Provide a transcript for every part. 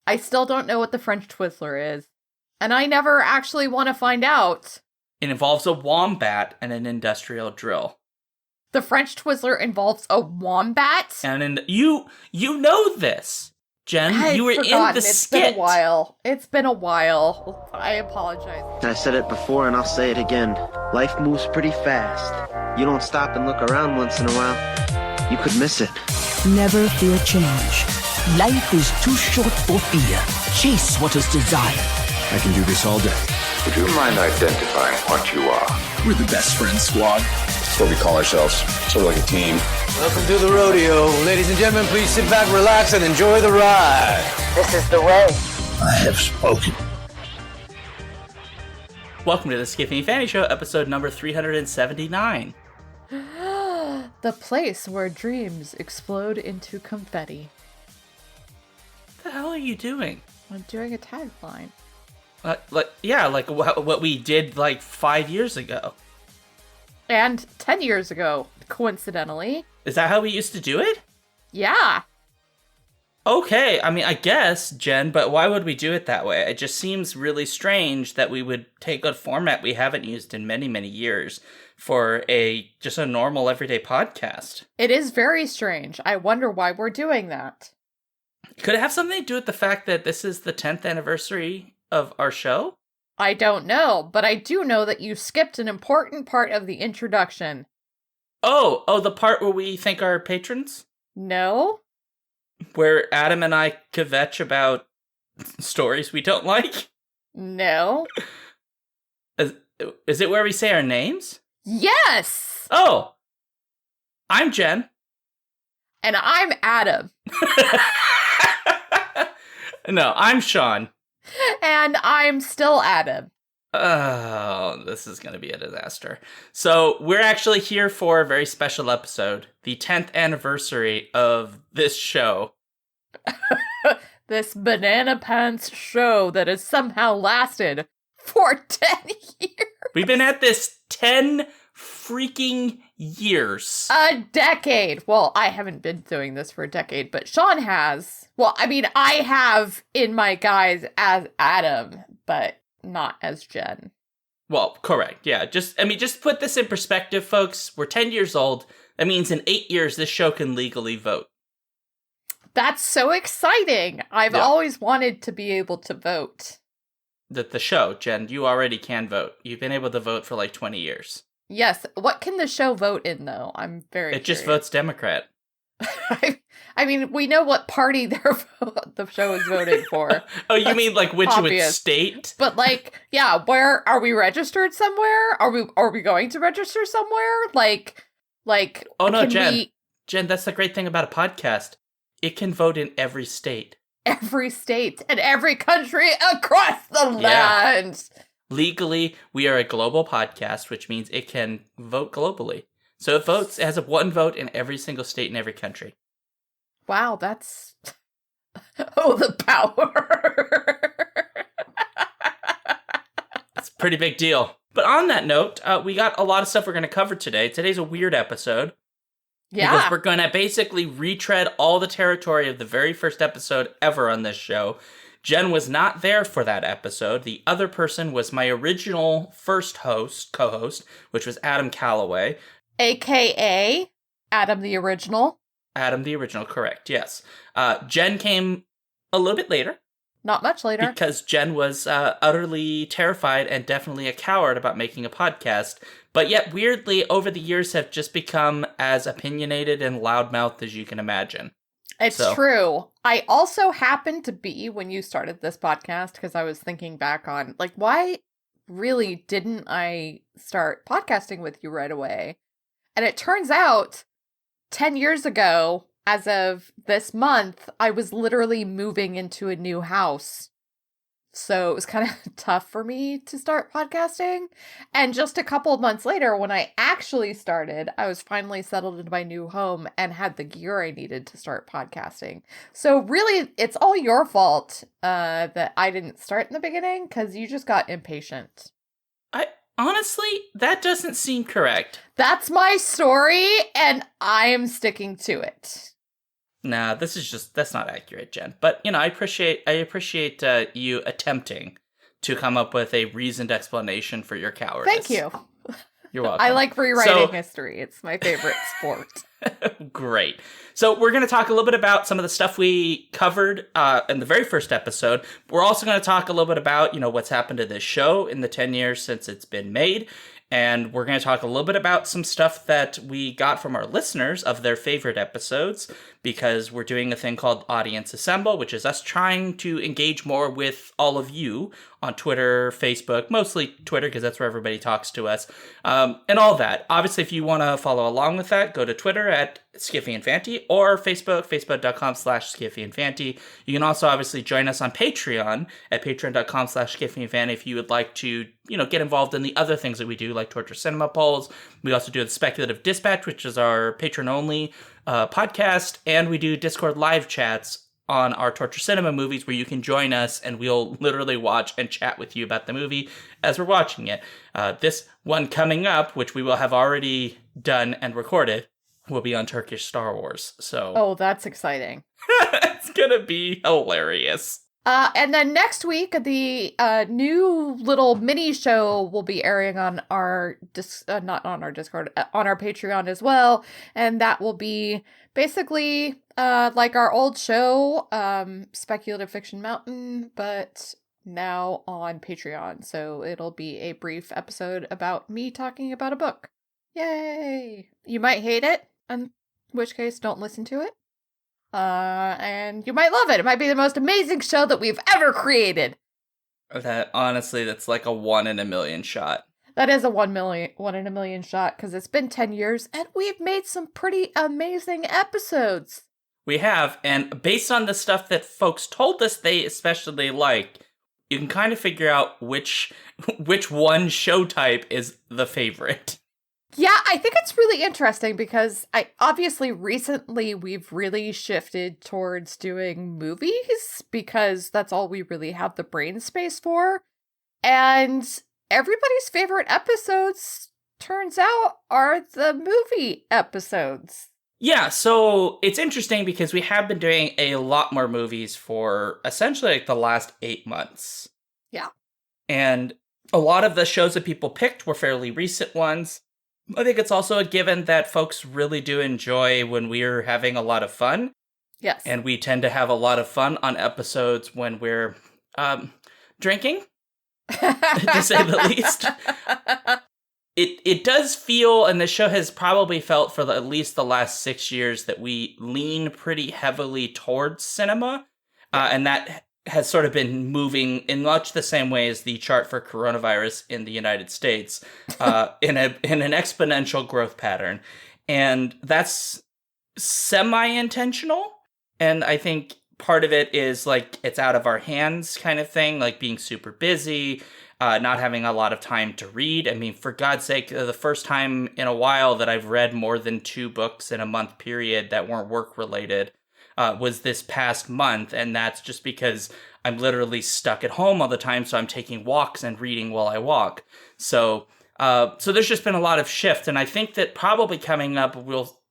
I still don't know what the French Twizzler is. And I never actually want to find out. It involves a wombat and an industrial drill. The French Twizzler involves a wombat? And you know this. Jen, you were in the skit. It's been a while. I apologize. I said it before and I'll say it again. Life moves pretty fast. You don't stop and look around once in a while, you could miss it. Never fear change. Life is too short for fear. Chase what is desired. I can do this all day. Would you mind identifying what you are? We're the best friends squad. That's what we call ourselves. Sort of like a team. Welcome to the rodeo. Ladies and gentlemen, please sit back, relax, and enjoy the ride. This is the way. I have spoken. Welcome to the Skipping Fanny Show, episode number 379. The place where dreams explode into confetti. What the hell are you doing? I'm doing a tagline. Like what we did like 5 years ago. And 10 years ago, coincidentally. Is that how we used to do it? Yeah. Okay, I mean, I guess, Jen, but why would we do it that way? It just seems really strange that we would take a format we haven't used in many, many years for just a normal everyday podcast. It is very strange. I wonder why we're doing that. Could it have something to do with the fact that this is the 10th anniversary of our show? I don't know, but I do know that you skipped an important part of the introduction. Oh, the part where we thank our patrons? No? Where Adam and I kvetch about stories we don't like? No. Is it where we say our names? Yes! Oh! I'm Jen. And I'm Adam. No, I'm Sean. And I'm still Adam. Oh, this is going to be a disaster. So, we're actually here for a very special episode, the 10th anniversary of this show. This Banana Pants show that has somehow lasted for 10 years. We've been at this 10 freaking years. A decade. Well, I haven't been doing this for a decade, but Sean has. Well, I mean, I have in my guise as Adam, but not as Jen. Well, correct. Yeah. Just put this in perspective, folks. We're 10 years old. That means in 8 years, this show can legally vote. That's so exciting. I've always wanted to be able to vote. The show, Jen, you already can vote. You've been able to vote for like 20 years. Yes. What can the show vote in, though? I'm very It just votes Democrat. I mean, we know what party the show is voting for. Oh, you mean like which state? But like, yeah, where are we registered somewhere? Are we going to register somewhere? Like. Oh no, Jen, that's the great thing about a podcast. It can vote in every state. Every state and every country across the land. Legally, we are a global podcast, which means it can vote globally. So it has one vote in every single state in every country. Wow, that's... Oh, the power! It's a pretty big deal. But on that note, we got a lot of stuff we're going to cover today. Today's a weird episode. Yeah. Because we're going to basically retread all the territory of the very first episode ever on this show. Jen was not there for that episode. The other person was my original first co-host, which was Adam Calloway. AKA Adam the Original. Adam the Original, correct, yes. Jen came a little bit later. Not much later. Because Jen was utterly terrified and definitely a coward about making a podcast, but yet weirdly over the years have just become as opinionated and loudmouthed as you can imagine. It's true. I also happened to be, when you started this podcast, because I was thinking back on, like, why really didn't I start podcasting with you right away? And it turns out 10 years ago, as of this month, I was literally moving into a new house. So it was kind of tough for me to start podcasting. And just a couple of months later, when I actually started, I was finally settled into my new home and had the gear I needed to start podcasting. So really, it's all your fault that I didn't start in the beginning, because you just got impatient. Honestly, that doesn't seem correct. That's my story, and I am sticking to it. Nah, that's not accurate, Jen. But, I appreciate you attempting to come up with a reasoned explanation for your cowardice. Thank you. You're welcome. I like rewriting history. It's my favorite sport. Great. So we're going to talk a little bit about some of the stuff we covered in the very first episode. We're also going to talk a little bit about, what's happened to this show in the 10 years since it's been made. And we're going to talk a little bit about some stuff that we got from our listeners of their favorite episodes, because we're doing a thing called Audience Assemble, which is us trying to engage more with all of you on Twitter, Facebook, mostly Twitter, because that's where everybody talks to us, and all that. Obviously, if you want to follow along with that, go to Twitter at Skiffy and Fanty, or Facebook, facebook.com/Skiffy and Fanty. You can also obviously join us on Patreon at patreon.com/Skiffy and Fanty if you would like to, get involved in the other things that we do, like Torture Cinema polls. We also do the Speculative Dispatch, which is our patron-only podcast, and we do Discord live chats on our Torture Cinema movies, where you can join us and we'll literally watch and chat with you about the movie as we're watching it. This one coming up, which we will have already done and recorded, will be on Turkish Star Wars. So, Oh, that's exciting. It's gonna be hilarious. And then next week, the new little mini show will be airing on our not on our Discord, on our Patreon as well, and that will be basically like our old show, Speculative Fiction Mountain, but now on Patreon. So it'll be a brief episode about me talking about a book. Yay! You might hate it, in which case don't listen to it. And you might love it. It might be the most amazing show that we've ever created. That's like a 1 in a million shot. That is a 1 in a million shot, because it's been 10 years and we've made some pretty amazing episodes. We have, and based on the stuff that folks told us they especially like, you can kind of figure out which one show type is the favorite. Yeah, I think it's really interesting because obviously recently we've really shifted towards doing movies because that's all we really have the brain space for. And everybody's favorite episodes, turns out, are the movie episodes. Yeah, so it's interesting because we have been doing a lot more movies for essentially like the last 8 months. Yeah. And a lot of the shows that people picked were fairly recent ones. I think it's also a given that folks really do enjoy when we're having a lot of fun. Yes. And we tend to have a lot of fun on episodes when we're drinking, to say the least. It does feel, and the show has probably felt for at least the last 6 years, that we lean pretty heavily towards cinema. And that has sort of been moving in much the same way as the chart for coronavirus in the United States, in an exponential growth pattern. And that's semi-intentional. And I think part of it is like it's out of our hands kind of thing, like being super busy, not having a lot of time to read. I mean, for God's sake, the first time in a while that I've read more than 2 books in a month period that weren't work-related was this past month, and that's just because I'm literally stuck at home all the time, so I'm taking walks and reading while I walk. So there's just been a lot of shift, and I think that probably coming up,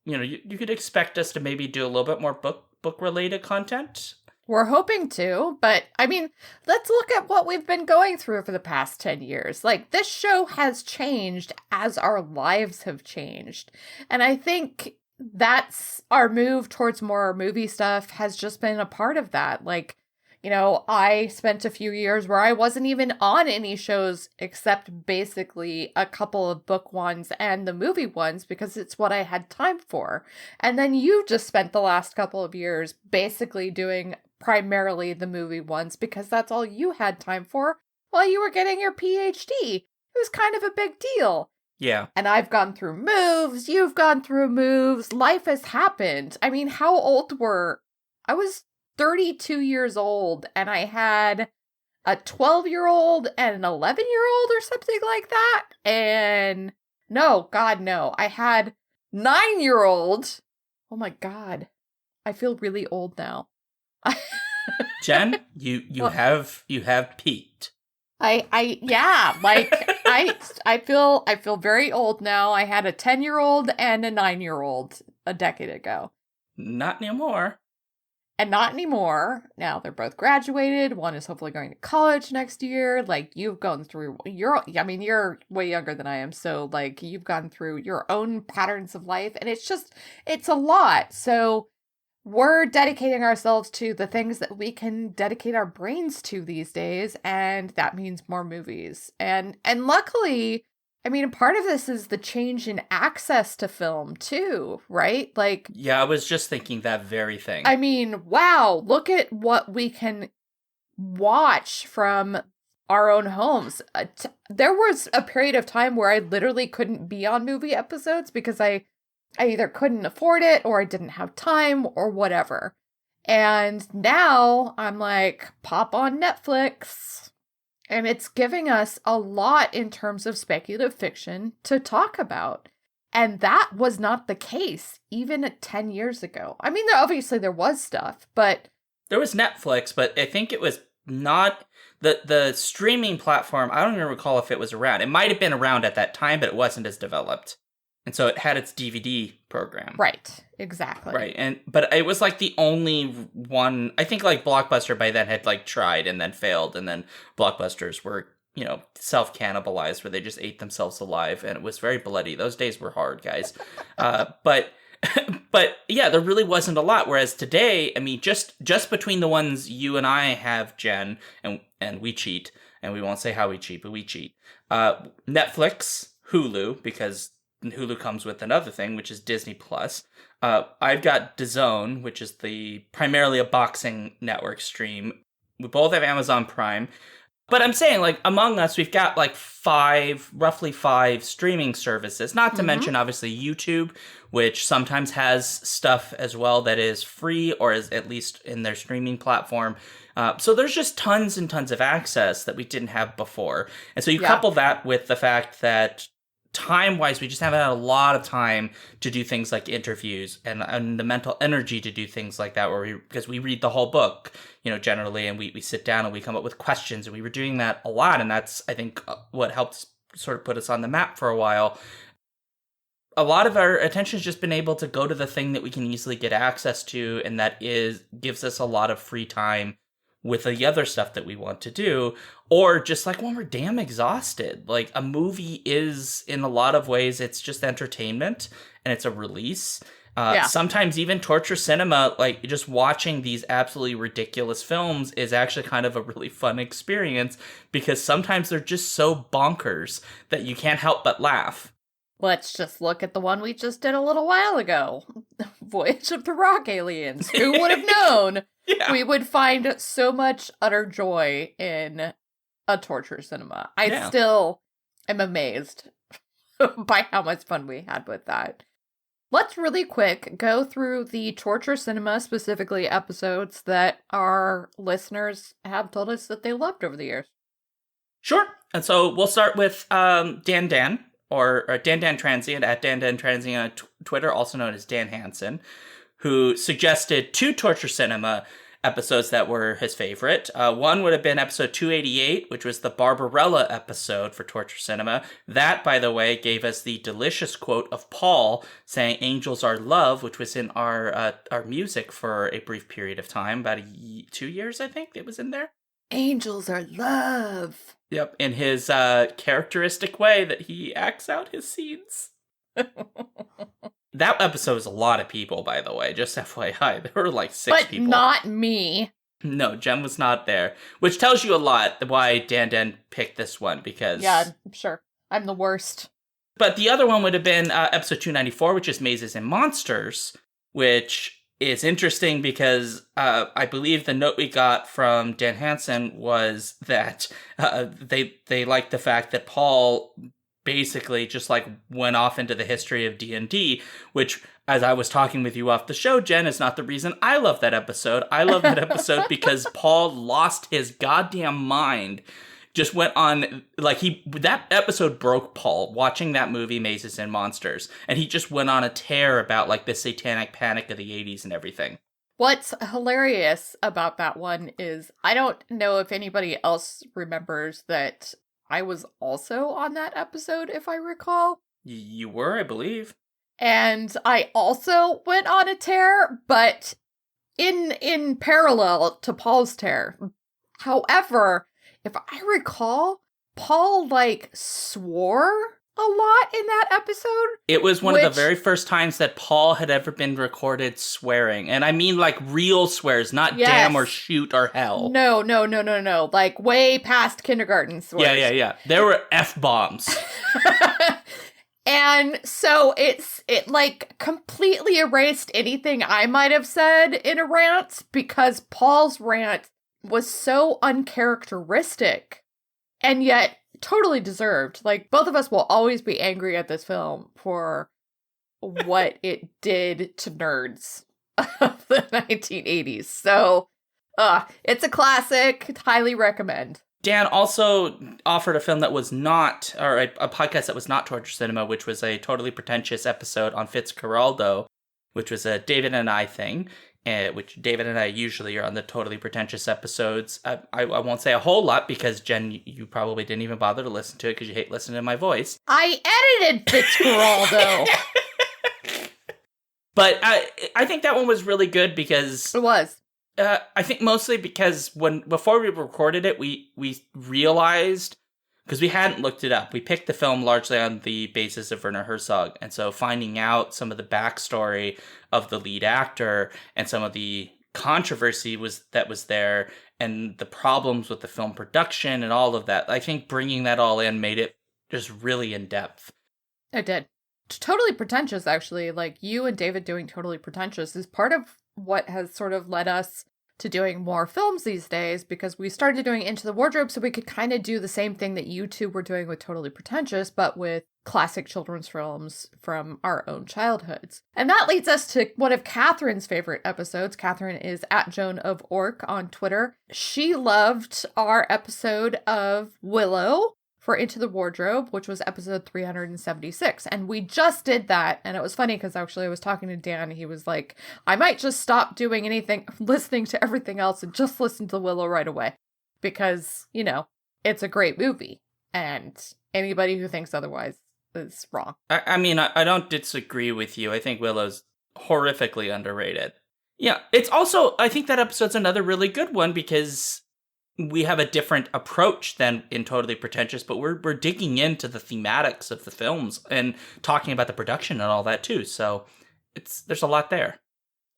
you could expect us to maybe do a little bit more book-related content. We're hoping to, but I mean, let's look at what we've been going through for the past 10 years. Like, this show has changed as our lives have changed, and I think that's our move towards more movie stuff has just been a part of that. Like, I spent a few years where I wasn't even on any shows except basically a couple of book ones and the movie ones because it's what I had time for. And then you just spent the last couple of years basically doing primarily the movie ones because that's all you had time for while you were getting your PhD. It was kind of a big deal. Yeah. And I've gone through moves, you've gone through moves, life has happened. I mean, how old I was 32 years old and I had a 12-year-old and an 11-year-old or something like that. And no, God, no. I had 9-year-old. Oh my God. I feel really old now. Jen, you have peaked. I feel very old now. I had a 10-year-old and a 9-year-old a decade ago. Not anymore. And not anymore. Now they're both graduated. One is hopefully going to college next year. Like, you've gone through you're way younger than I am. So like, you've gone through your own patterns of life, and it's a lot. So we're dedicating ourselves to the things that we can dedicate our brains to these days, and that means more movies. And luckily, I mean, part of this is the change in access to film too, right? Like, Yeah, I was just thinking that very thing. I mean, wow, look at what we can watch from our own homes. There was a period of time where I literally couldn't be on movie episodes because I either couldn't afford it or I didn't have time or whatever. And now I'm like, pop on Netflix. And it's giving us a lot in terms of speculative fiction to talk about. And that was not the case even 10 years ago. I mean, obviously there was stuff, but... There was Netflix, but I think it was not... The streaming platform, I don't even recall if it was around. It might have been around at that time, but it wasn't as developed. And so it had its DVD program. Right, exactly. Right, but it was like the only one. I think like Blockbuster by then had like tried and then failed, and then Blockbusters were, self-cannibalized where they just ate themselves alive, and it was very bloody. Those days were hard, guys. But yeah, there really wasn't a lot. Whereas today, I mean, just between the ones you and I have, Jen, and we cheat, and we won't say how we cheat, but we cheat. Netflix, Hulu, because Hulu comes with another thing, which is Disney Plus. I've got DAZN, which is primarily a boxing network stream. We both have Amazon Prime. But I'm saying, like, among us, we've got like roughly five streaming services. Not to mention, obviously, YouTube, which sometimes has stuff as well that is free or is at least in their streaming platform. So there's just tons and tons of access that we didn't have before. And so you couple that with the fact that time-wise, we just haven't had a lot of time to do things like interviews and the mental energy to do things like that, because we read the whole book, generally, and we sit down and we come up with questions, and we were doing that a lot, and that's, I think, what helped sort of put us on the map for a while. A lot of our attention has just been able to go to the thing that we can easily get access to, and that gives us a lot of free time with the other stuff that we want to do, or just like when we're damn exhausted. Like, a movie is, in a lot of ways, it's just entertainment and it's a release. Sometimes even torture cinema, like just watching these absolutely ridiculous films is actually kind of a really fun experience, because sometimes they're just so bonkers that you can't help but laugh. Let's just look at the one we just did a little while ago. Voyage of the Rock Aliens. Who would have known we would find so much utter joy in a torture cinema? I still am amazed by how much fun we had with that. Let's really quick go through the torture cinema, specifically episodes that our listeners have told us that they loved over the years. Sure. And so we'll start with Dan, or Dan Transient, at Dan Transient on Twitter, also known as Dan Hansen, who suggested 2 torture cinema episodes that were his favorite. One would have been episode 288, which was the Barbarella episode for torture cinema. That, by the way, gave us the delicious quote of Paul saying "Angels are love," which was in our music for a brief period of time, about 2 years, I think it was in there. Angels are love. Yep, in his characteristic way that he acts out his scenes. That episode was a lot of people, by the way, just FYI. There were like 6 people. But not me. No, Jen was not there, which tells you a lot why Dan picked this one, because... Yeah, I'm sure. I'm the worst. But the other one would have been episode 294, which is Mazes and Monsters, which is interesting because I believe the note we got from Dan Hansen was that they liked the fact that Paul basically just like went off into the history of D&D, which, as I was talking with you off the show, Jen, is not the reason I love that episode. I love that episode because Paul lost his goddamn mind. Just went on, like, that episode broke Paul, watching that movie, Mazes and Monsters, and he just went on a tear about, like, the satanic panic of the 80s and everything. What's hilarious about that one is, I don't know if anybody else remembers that I was also on that episode, if I recall. You were, I believe. And I also went on a tear, but in parallel to Paul's tear. However, if I recall, Paul, like, swore a lot in that episode. It was one of the very first times that Paul had ever been recorded swearing. And I mean, like, real swears, not damn or shoot or hell. No. Like, way past kindergarten swears. Yeah. There were F-bombs. And so it like completely erased anything I might have said in a rant, because Paul's rant was so uncharacteristic and yet totally deserved. Like, both of us will always be angry at this film for what it did to nerds of the 1980s. So, it's a classic. Highly recommend. Dan also offered a film that was not, or a podcast that was not Torture Cinema, which was a totally pretentious episode on Fitzcarraldo, which was a David and I thing, which David and I usually are on the totally pretentious episodes. I won't say a whole lot because, Jen, you probably didn't even bother to listen to it because you hate listening to my voice. I edited Fitzcarraldo. But I think that one was really good because... It was. I think mostly because before we recorded it, we realized, because we hadn't looked it up, we picked the film largely on the basis of Werner Herzog, and so finding out some of the backstory of the lead actor and some of the controversy that was there, and the problems with the film production and all of that, I think bringing that all in made it just really in depth. It did. Totally Pretentious, actually, like you and David doing Totally Pretentious is part of what has sort of led us to doing more films these days, because we started doing Into the Wardrobe so we could kind of do the same thing that you two were doing with Totally Pretentious, but with classic children's films from our own childhoods. And that leads us to one of Catherine's favorite episodes. Catherine is at Joan of Orc on Twitter. She loved our episode of Willow for Into the Wardrobe, which was episode 376. And we just did that. And it was funny because actually I was talking to Dan. He was like, I might just stop doing anything, listening to everything else and just listen to Willow right away. Because, you know, it's a great movie. And anybody who thinks otherwise is wrong. I mean, I don't disagree with you. I think Willow's horrifically underrated. Yeah, it's also, I think that episode's another really good one because we have a different approach than in Totally Pretentious, but we're digging into the thematics of the films and talking about the production and all that too. So there's a lot there.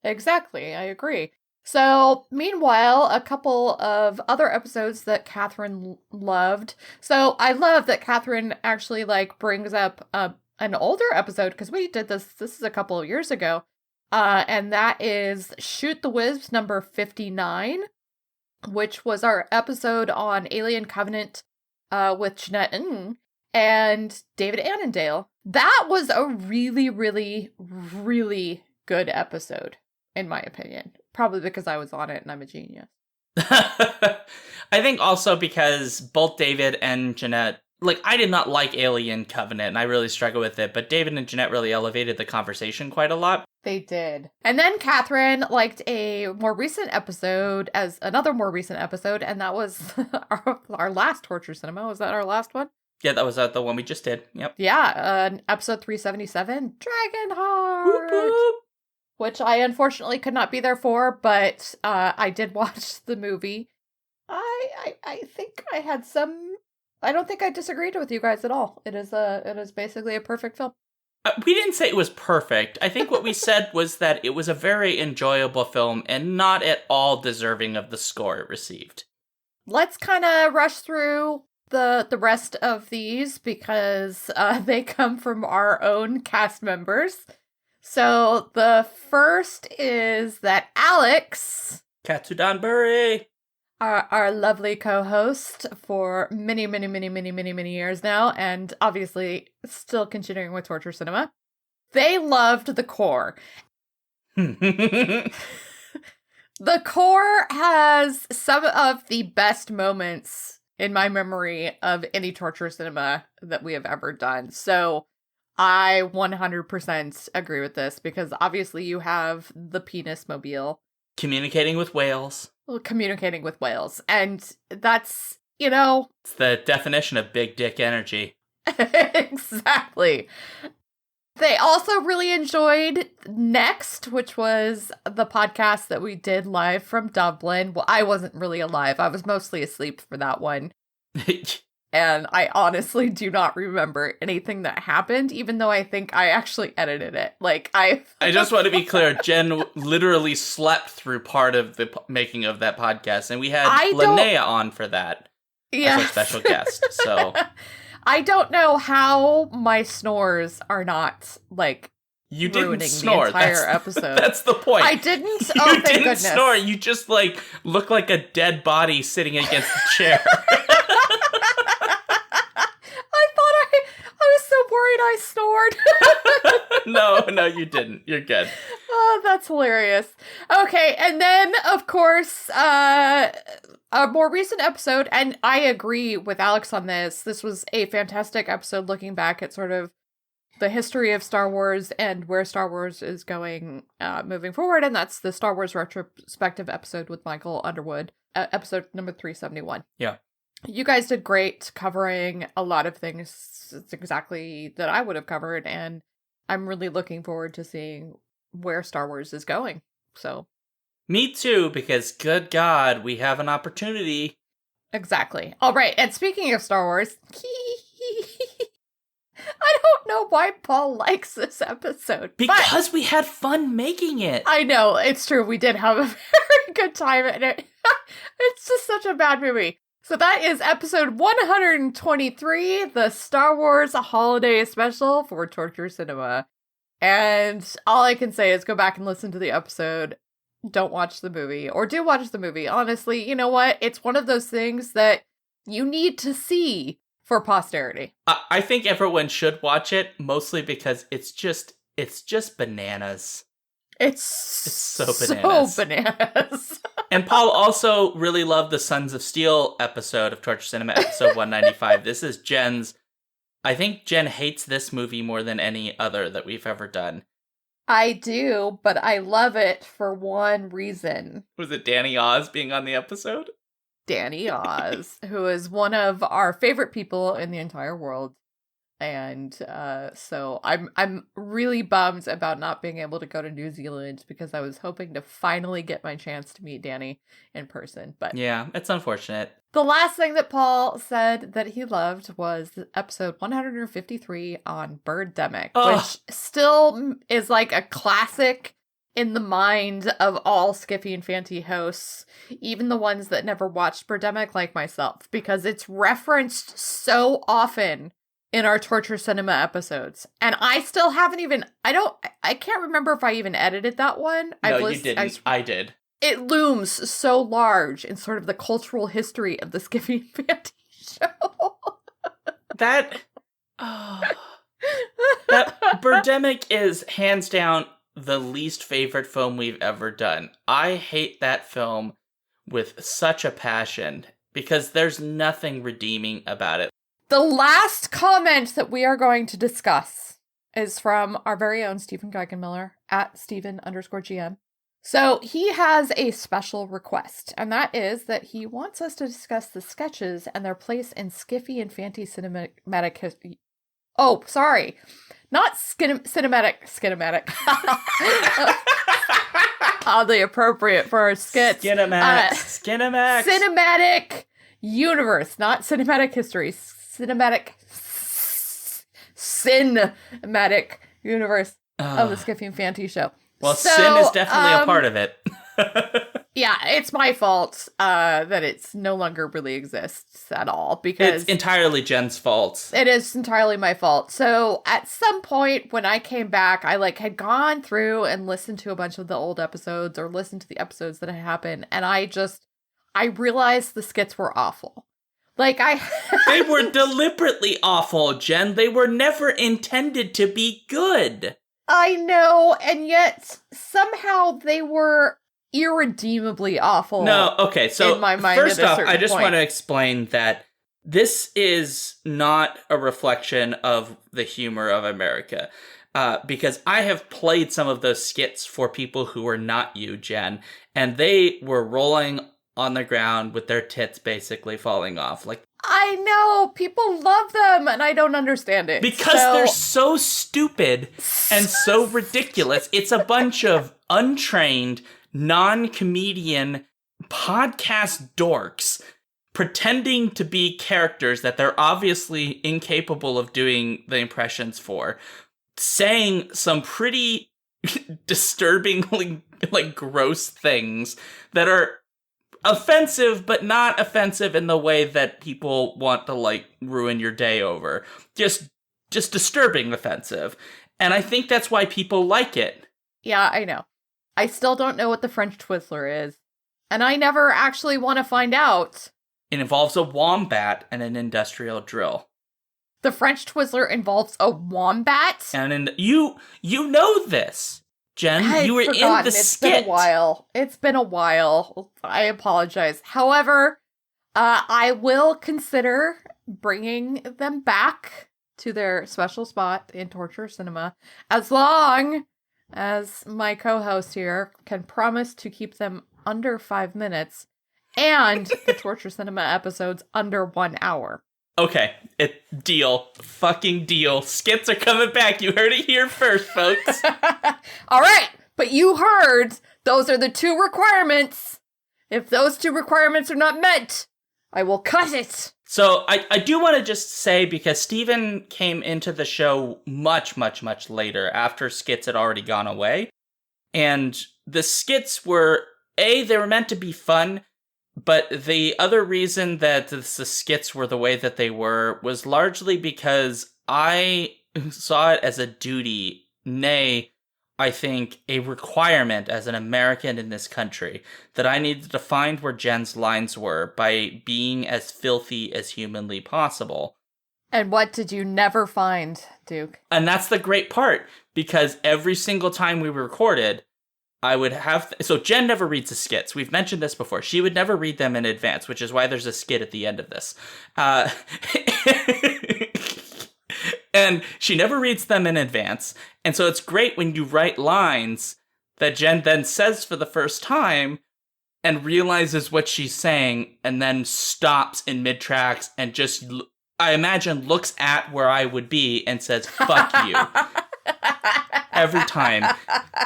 Exactly, I agree. So meanwhile, a couple of other episodes that Catherine loved. So I love that Catherine actually like brings up an older episode, because we did this is a couple of years ago, and that is Shoot the Wiz number 59. Which was our episode on Alien Covenant with Jeanette Ng and David Annandale. That was a really, really, really good episode, in my opinion. Probably because I was on it and I'm a genius. I think also because both David and Jeanette, like, I did not like Alien Covenant and I really struggled with it, but David and Jeanette really elevated the conversation quite a lot. They did. And then Catherine liked another more recent episode, and that was our last Torture Cinema. Was that our last one? Yeah, that was the one we just did. Yep. Yeah, episode 377, Dragonheart, boop, boop. Which I unfortunately could not be there for, but I did watch the movie. I think I had some. I don't think I disagreed with you guys at all. It is basically a perfect film. We didn't say it was perfect. I think what we said was that it was a very enjoyable film and not at all deserving of the score it received. Let's kind of rush through the rest of these because they come from our own cast members. So the first is that Alex, Katsu Danbury, our lovely co-host for many, many, many, many, many, many years now, and obviously still continuing with Torture Cinema. They loved The Core. The Core has some of the best moments in my memory of any Torture Cinema that we have ever done. So I 100% agree with this because obviously you have the penis mobile. Communicating with whales. Communicating with whales. And that's, you know... It's the definition of big dick energy. Exactly. They also really enjoyed Next, which was the podcast that we did live from Dublin. Well, I wasn't really alive. I was mostly asleep for that one. And I honestly do not remember anything that happened, even though I think I actually edited it. I just want to be clear. Jen literally slept through part of the making of that podcast, and we had Linnea on for that as our special guest. So I don't know how my snores are not you ruining didn't snore. The entire episode. That's the point. I didn't. You Oh, thank didn't goodness. snore. You just look like a dead body sitting against the chair. I was so worried I snored. No, you didn't. You're good. Oh, that's hilarious. Okay, and then, of course, a more recent episode, and I agree with Alex on this. This was a fantastic episode looking back at sort of the history of Star Wars and where Star Wars is going moving forward, and that's the Star Wars retrospective episode with Michael Underwood, episode number 371. Yeah. You guys did great covering a lot of things. It's exactly that I would have covered, and I'm really looking forward to seeing where Star Wars is going. So, me too, because good God, we have an opportunity. Exactly. All right, and speaking of Star Wars, I don't know why Paul likes this episode. Because we had fun making it. I know, it's true. We did have a very good time in it. It's just such a bad movie. So that is episode 123, the Star Wars Holiday Special for Torture Cinema. And all I can say is go back and listen to the episode. Don't watch the movie. Or do watch the movie. Honestly, you know what? It's one of those things that you need to see for posterity. I think everyone should watch it, mostly because it's just bananas. It's so bananas. So bananas. And Paul also really loved the Sons of Steel episode of Torture Cinema, episode 195. This is Jen's. I think Jen hates this movie more than any other that we've ever done. I do, but I love it for one reason. Was it Danny Oz being on the episode? Danny Oz, who is one of our favorite people in the entire world. And so I'm really bummed about not being able to go to New Zealand because I was hoping to finally get my chance to meet Danny in person. But yeah, it's unfortunate. The last thing that Paul said that he loved was episode 153 on Birdemic, which still is like a classic in the mind of all Skiffy and Fanty hosts, even the ones that never watched Birdemic like myself, because it's referenced so often in our Torture Cinema episodes. And I still haven't even, I can't remember if I even edited that one. No, you didn't. I did. It looms so large in sort of the cultural history of the Skiffy and Fanty show. That Birdemic is hands down the least favorite film we've ever done. I hate that film with such a passion because there's nothing redeeming about it. The last comment that we are going to discuss is from our very own Stephen Geigenmiller at Stephen_GM. So he has a special request, and that is that he wants us to discuss the sketches and their place in Skiffy and Fanty cinematic history. Oh, sorry. Not cinematic. Oddly appropriate for our skits. Skinemax. Cinematic universe, not cinematic history. Cinematic universe of the Skiffy and Fanty show. Well, sin is definitely a part of it. Yeah, it's my fault that it's no longer really exists at all, because it's entirely Jen's fault. It is entirely my fault. So at some point when I came back, I had gone through and listened to a bunch of the old episodes or listened to the episodes that had happened, and I realized the skits were awful. They were deliberately awful, Jen. They were never intended to be good. I know, and yet somehow they were irredeemably awful. No, okay, so in my mind, first off, I just point. want to explain that this is not a reflection of the humor of America. Because I have played some of those skits for people who were not you, Jen, and they were rolling on the ground with their tits basically falling off. Like, I know, people love them, and I don't understand it. because they're so stupid and so ridiculous. It's a bunch of untrained, non-comedian podcast dorks pretending to be characters that they're obviously incapable of doing the impressions for, saying some pretty disturbingly, like, gross things that are offensive, but not offensive in the way that people want to, like, ruin your day over. Just disturbing offensive. And I think that's why people like it. Yeah, I know. I still don't know what the French Twizzler is. And I never actually want to find out. It involves a wombat and an industrial drill. The French Twizzler involves a wombat? And you know this, Jen. You were in the skit. It's been a while. I apologize. However, I will consider bringing them back to their special spot in Torture Cinema, as long as my co-host here can promise to keep them under 5 minutes and the Torture Cinema episodes under 1 hour. Okay, deal. Fucking deal. Skits are coming back. You heard it here first, folks. All right, but you heard those are the 2 requirements. If those 2 requirements are not met, I will cut it. So I do want to just say, because Steven came into the show much, much, much later, after skits had already gone away. And the skits were, they were meant to be fun, but the other reason that the skits were the way that they were was largely because I saw it as a duty, nay, I think a requirement as an American in this country, that I needed to find where Jen's lines were by being as filthy as humanly possible. And what did you never find, Duke? And that's the great part, because every single time we recorded, I would have... So Jen never reads the skits. We've mentioned this before. She would never read them in advance, which is why there's a skit at the end of this. And she never reads them in advance. And so it's great when you write lines that Jen then says for the first time and realizes what she's saying and then stops in mid-tracks and just, I imagine, looks at where I would be and says, fuck you. Every time.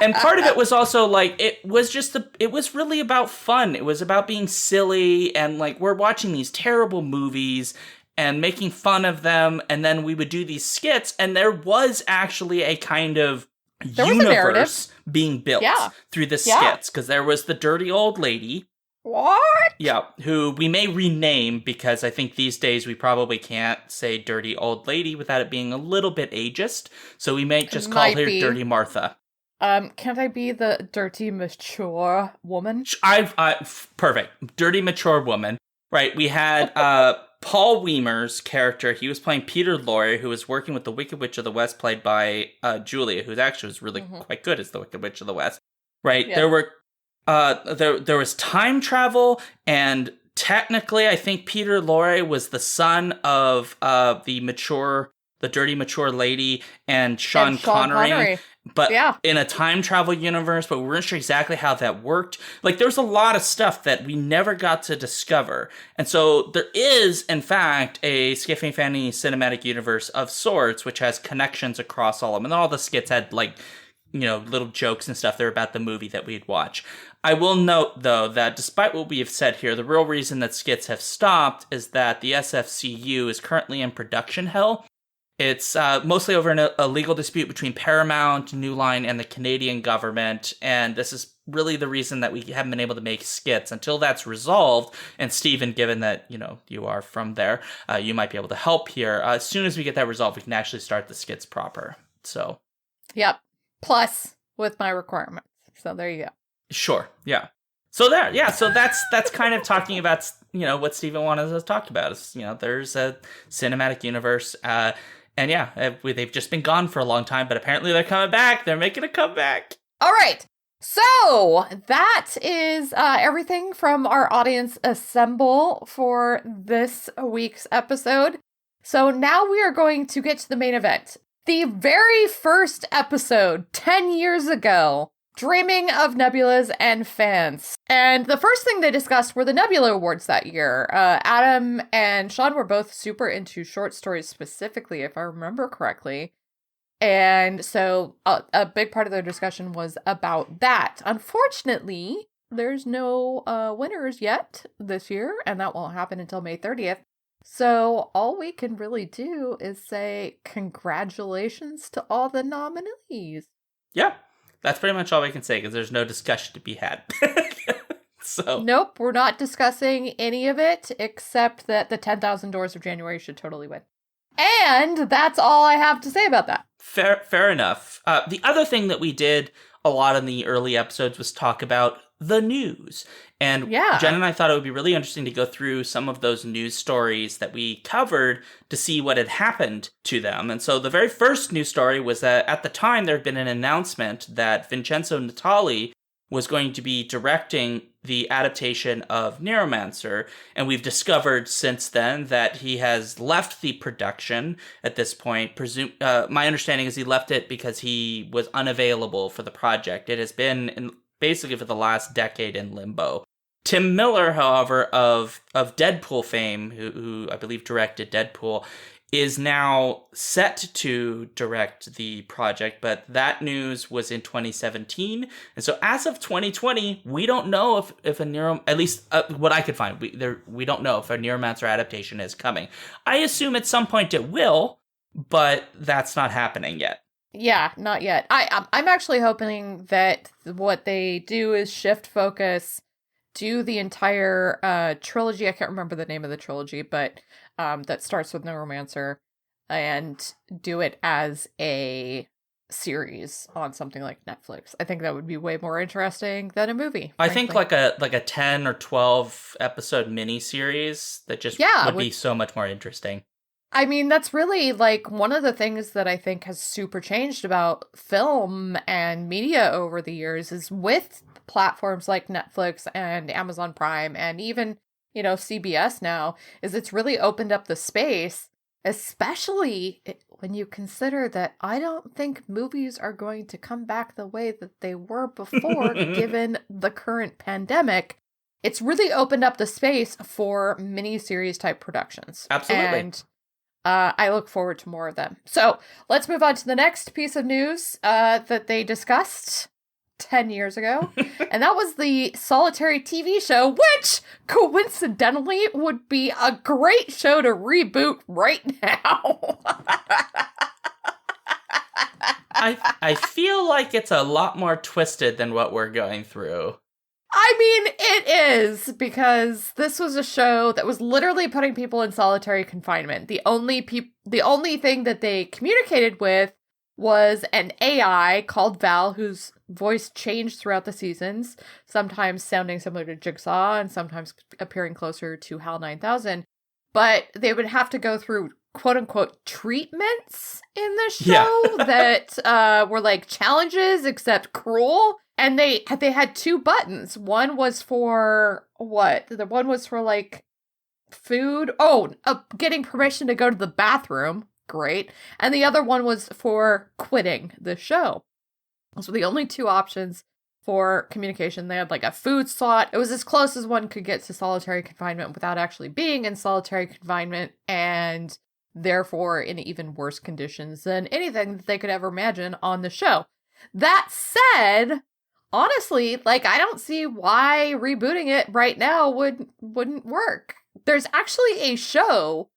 And part of it was also like, it was really about fun. It was about being silly and like, we're watching these terrible movies and making fun of them, and then we would do these skits, and there was actually a kind of universe being built through the skits, because there was the dirty old lady. What? Yeah, who we may rename, because I think these days we probably can't say dirty old lady without it being a little bit ageist, so we may just call her Dirty Martha. Can't I be the dirty mature woman? Perfect. Dirty mature woman. Right, we had Paul Weimer's character. He was playing Peter Lorre, who was working with the Wicked Witch of the West, played by Julia, who actually was really quite good as the Wicked Witch of the West. Right, there were there was time travel, and technically, I think Peter Lorre was the son of the dirty mature lady and Sean Connery. But in a time travel universe, but we weren't sure exactly how that worked. Like, there's a lot of stuff that we never got to discover. And so there is, in fact, a Skiffy Fanny cinematic universe of sorts, which has connections across all of them. And all the skits had, like, you know, little jokes and stuff. They're about the movie that we'd watch. I will note, though, that despite what we have said here, the real reason that skits have stopped is that the SFCU is currently in production hell. It's mostly over a legal dispute between Paramount, New Line, and the Canadian government, and this is really the reason that we haven't been able to make skits. Until that's resolved, and Steven, given that, you know, you are from there, you might be able to help here. As soon as we get that resolved, we can actually start the skits proper. So, yep. Plus, with my requirements. So there you go. Sure, yeah. So that's kind of talking about, you know, what Steven wanted us to talk about. Is, you know, there's a cinematic universe, and yeah, they've just been gone for a long time, but apparently they're coming back. They're making a comeback. All right. So that is everything from our audience assemble for this week's episode. So now we are going to get to the main event. The very first episode 10 years ago Dreaming of Nebulas and Fans. And the first thing they discussed were the Nebula Awards that year. Adam and Sean were both super into short stories specifically, if I remember correctly. And so a big part of their discussion was about that. Unfortunately, there's no winners yet this year, and that won't happen until May 30th. So all we can really do is say congratulations to all the nominees. Yeah. That's pretty much all we can say, because there's no discussion to be had. So Nope, we're not discussing any of it, except that the 10,000 Doors of January should totally win. And that's all I have to say about that. fair enough. The other thing that we did a lot in the early episodes was talk about the news. And Yeah. Jen and I thought it would be really interesting to go through some of those news stories that we covered to see what had happened to them. And so the very first news story was that at the time there had been an announcement that Vincenzo Natali was going to be directing the adaptation of Neuromancer, and we've discovered since then that he has left the production at this point. My understanding is he left it because he was unavailable for the project. It has been basically for the last decade in limbo. Tim Miller, however, of Deadpool fame, who I believe directed Deadpool, is now set to direct the project, but that news was in 2017. And so as of 2020, we don't know if a at least what I could find, we don't know if a Neuromancer adaptation is coming. I assume at some point it will, but that's not happening yet. Yeah, not yet. I'm actually hoping that what they do is shift focus, do the entire trilogy. I can't remember the name of the trilogy, but that starts with Neuromancer, and do it as a series on something like Netflix. I think that would be way more interesting than a movie. I think like a 10 or 12 episode miniseries that just would be so much more interesting. I mean, that's really like one of the things that I think has super changed about film and media over the years is with platforms like Netflix and Amazon Prime and even, CBS now, is it's really opened up the space, especially when you consider that I don't think movies are going to come back the way that they were before, given the current pandemic. It's really opened up the space for miniseries type productions. Absolutely. And I look forward to more of them. So let's move on to the next piece of news that they discussed 10 years ago. And that was the Solitary TV show, which coincidentally would be a great show to reboot right now. I feel like it's a lot more twisted than what we're going through. I mean, it is, because this was a show that was literally putting people in solitary confinement. The only thing that they communicated with was an AI called Val, whose voice changed throughout the seasons, sometimes sounding similar to Jigsaw and sometimes appearing closer to HAL 9000. But they would have to go through quote-unquote treatments in the show that were like challenges, except cruel. And they had two buttons. One was for what? The one was for like food. Oh, getting permission to go to the bathroom. Great. And the other one was for quitting the show. Those were the only two options for communication. They had like a food slot. It was as close as one could get to solitary confinement without actually being in solitary confinement, and therefore in even worse conditions than anything that they could ever imagine on the show. That said, honestly, like, I don't see why rebooting it right now wouldn't work. There's actually a show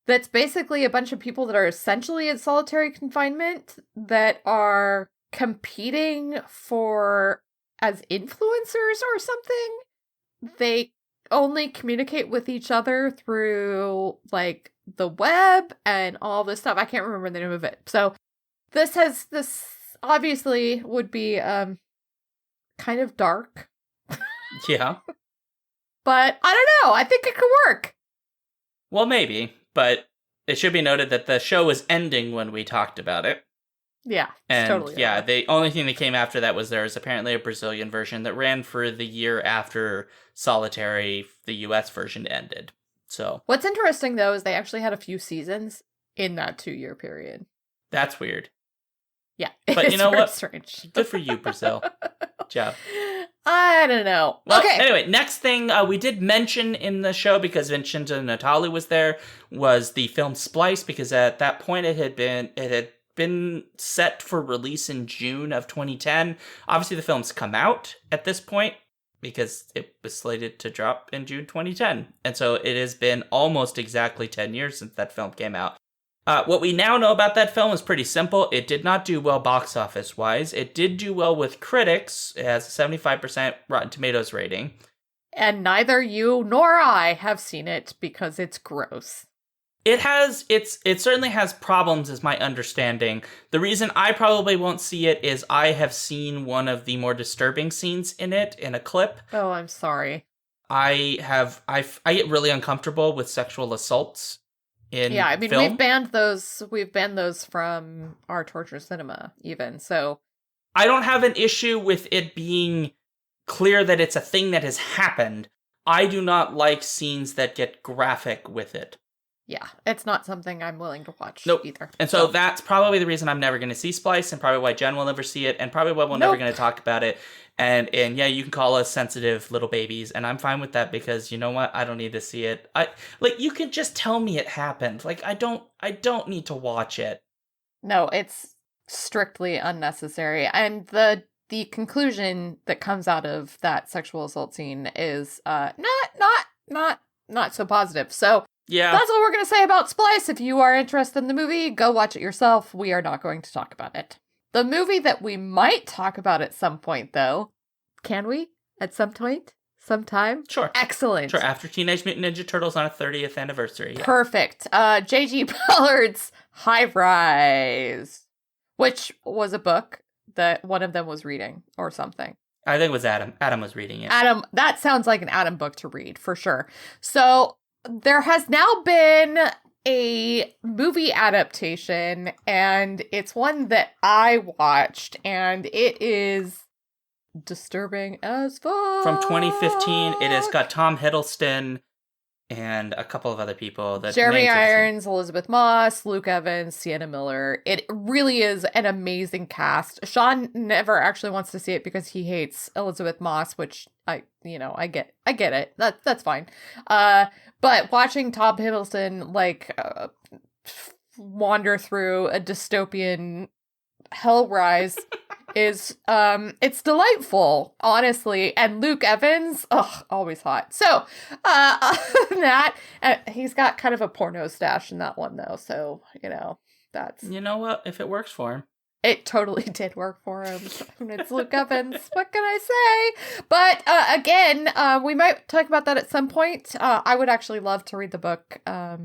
that's basically a bunch of people that are essentially in solitary confinement that are competing as influencers or something. They only communicate with each other through like the web and all this stuff. I can't remember the name of it. So this obviously would be kind of dark. Yeah. But I don't know. I think it could work. Well, maybe, but it should be noted that the show was ending when we talked about it. Yeah. And totally right. the only thing that came after that was there was apparently a Brazilian version that ran for the year after Solitary, the US version, ended. So What's interesting though is they actually had a few seasons in that 2-year period. that's weird. Yeah. But it's you know very what? strange. Good for you, Brazil. Job. I don't know. Well, okay. Anyway, next thing we did mention in the show, because Vincenzo Natali was there, was the film Splice, because at that point it had been set for release in June of 2010. Obviously, the film's come out at this point because it was slated to drop in June 2010. And so it has been almost exactly 10 years since that film came out. What we now know about that film is pretty simple. It did not do well box office wise. It did do well with critics. It has a 75% Rotten Tomatoes rating. And neither you nor I have seen it because it's gross. It certainly has problems, is my understanding. The reason I probably won't see it is I have seen one of the more disturbing scenes in it in a clip. Oh, I'm sorry. I get really uncomfortable with sexual assaults in Yeah, I mean, film. we've banned those from our torture cinema even. So I don't have an issue with it being clear that it's a thing that has happened. I do not like scenes that get graphic with it. yeah, it's not something I'm willing to watch Nope. either. And so that's probably the reason I'm never going to see Splice, and probably why Jen will never see it, and probably why we're never going to talk about it. And yeah, you can call us sensitive little babies, and I'm fine with that, because you know what? I don't need to see it. You can just tell me it happened. Like, I don't need to watch it. No, it's strictly unnecessary. And the conclusion that comes out of that sexual assault scene is not so positive. So Yeah. that's all we're going to say about Splice. If you are interested in the movie, go watch it yourself. We are not going to talk about it. The movie that we might talk about at some point, though, can we? At some point? Sometime? Sure. Excellent. Sure, after Teenage Mutant Ninja Turtles on a 30th anniversary. Yeah. Perfect. J.G. Ballard's High Rise, which was a book that one of them was reading or something. I think it was Adam. Adam was reading it. Adam, that sounds like an Adam book to read, for sure. So there has now been a movie adaptation, and it's one that I watched, and it is disturbing as fuck. From 2015, it has got Tom Hiddleston and a couple of other people. That Jeremy names I've seen. Irons, Elizabeth Moss, Luke Evans, Sienna Miller. It really is an amazing cast. Sean never actually wants to see it because he hates Elizabeth Moss, which I get it. That's fine. But watching Tom Hiddleston wander through a dystopian hell rise is it's delightful, honestly. And Luke Evans, always hot. So other than that, he's got kind of a porno stash in that one, though, so that's, You know what? If it works for him. it totally did work for him. And it's Luke Evans. What can I say? But again, we might talk about that at some point. I would actually love to read the book I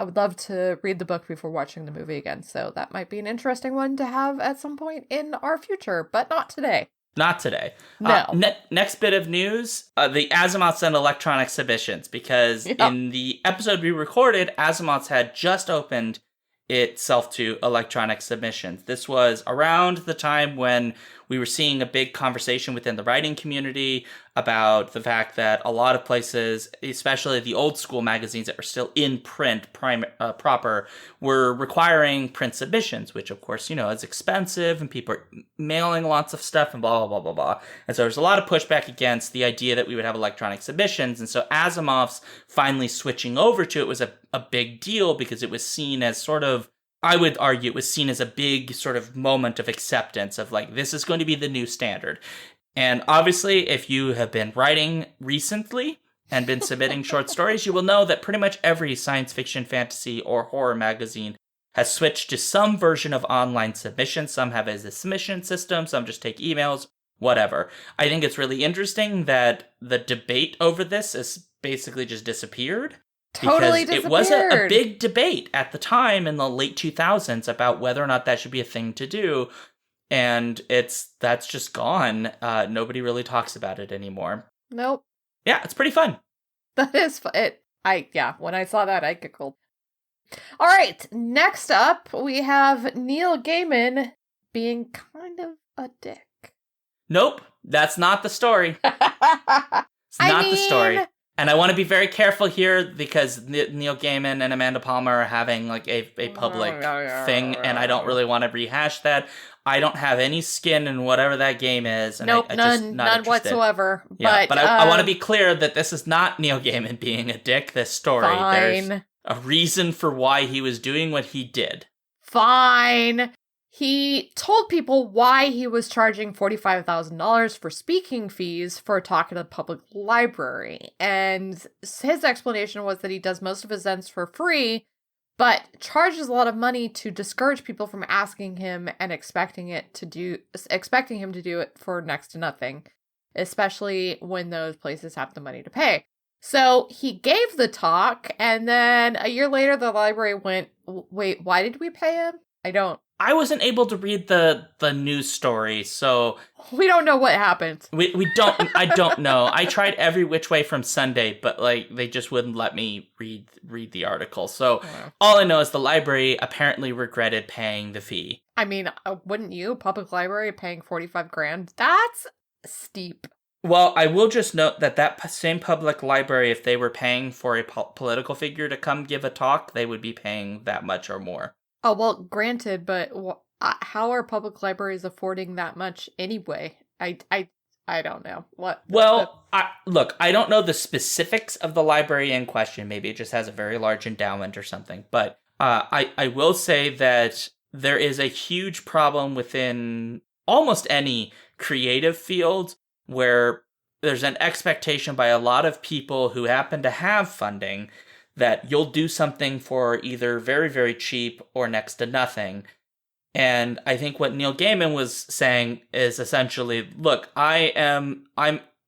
would love to read the book before watching the movie again. So that might be an interesting one to have at some point in our future, but not today. Not today. No. Next bit of news, the Azimuth sent electronic submissions, because in the episode we recorded, Azimuth had just opened itself to electronic submissions. This was around the time when we were seeing a big conversation within the writing community about the fact that a lot of places, especially the old school magazines that were still in print proper, were requiring print submissions, which of course, is expensive, and people are mailing lots of stuff and blah, blah, blah, blah, blah. And so there's a lot of pushback against the idea that we would have electronic submissions. And so Asimov's finally switching over to it was a big deal, because it was seen as sort of, I would argue, it was seen as a big sort of moment of acceptance of this is going to be the new standard. And obviously, if you have been writing recently and been submitting short stories, you will know that pretty much every science fiction, fantasy, or horror magazine has switched to some version of online submission. Some have as a submission system, some just take emails, whatever. I think it's really interesting that the debate over this has basically just disappeared. Totally because disappeared. It was a big debate at the time in the late 2000s about whether or not that should be a thing to do. And that's just gone. Nobody really talks about it anymore. Nope. Yeah, it's pretty fun. That is when I saw that, I giggled. All right, next up, we have Neil Gaiman being kind of a dick. Nope, that's not the story. It's not the story. And I want to be very careful here because Neil Gaiman and Amanda Palmer are having like a public thing, and I don't really want to rehash that. I don't have any skin in whatever that game is. And Nope, I none, just not none interested. whatsoever. Yeah, but I want to be clear that this is not Neil Gaiman being a dick. This story, there's fine. a reason for why he was doing what he did. Fine. He told people why he was charging $45,000 for speaking fees for a talk at a public library. And his explanation was that he does most of his events for free, but charges a lot of money to discourage people from asking him and expecting him to do it for next to nothing, especially when those places have the money to pay. So he gave the talk, and then a year later, the library went, wait, why did we pay him? I wasn't able to read the news story, so We don't know what happened. I don't know. I tried every which way from Sunday, but like they just wouldn't let me read the article. So all I know is the library apparently regretted paying the fee. I mean, wouldn't you? Public library paying $45,000? That's steep. Well, I will just note that same public library, if they were paying for a political figure to come give a talk, they would be paying that much or more. Oh, well, granted, but how are public libraries affording that much anyway? I don't know. What? Well, I don't know the specifics of the library in question. Maybe it just has a very large endowment or something. But I will say that there is a huge problem within almost any creative field where there's an expectation by a lot of people who happen to have funding that you'll do something for either very, very cheap or next to nothing. And I think what Neil Gaiman was saying is essentially, look, I'm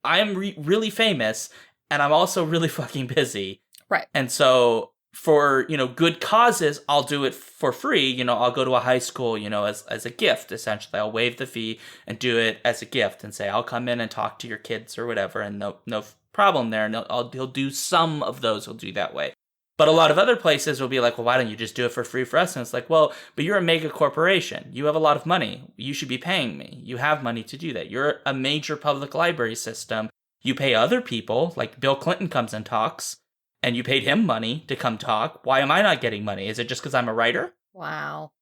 really famous, and I'm also really fucking busy. Right. And so for, good causes, I'll do it for free. I'll go to a high school, as a gift, essentially. I'll waive the fee and do it as a gift and say, I'll come in and talk to your kids or whatever, and no problem there. And he'll do some of those, he'll do that way. But a lot of other places will be like, well, why don't you just do it for free for us? And it's like, well, but you're a mega corporation. You have a lot of money. You should be paying me. You have money to do that. You're a major public library system. You pay other people, like Bill Clinton comes and talks, and you paid him money to come talk. Why am I not getting money? Is it just because I'm a writer? Wow.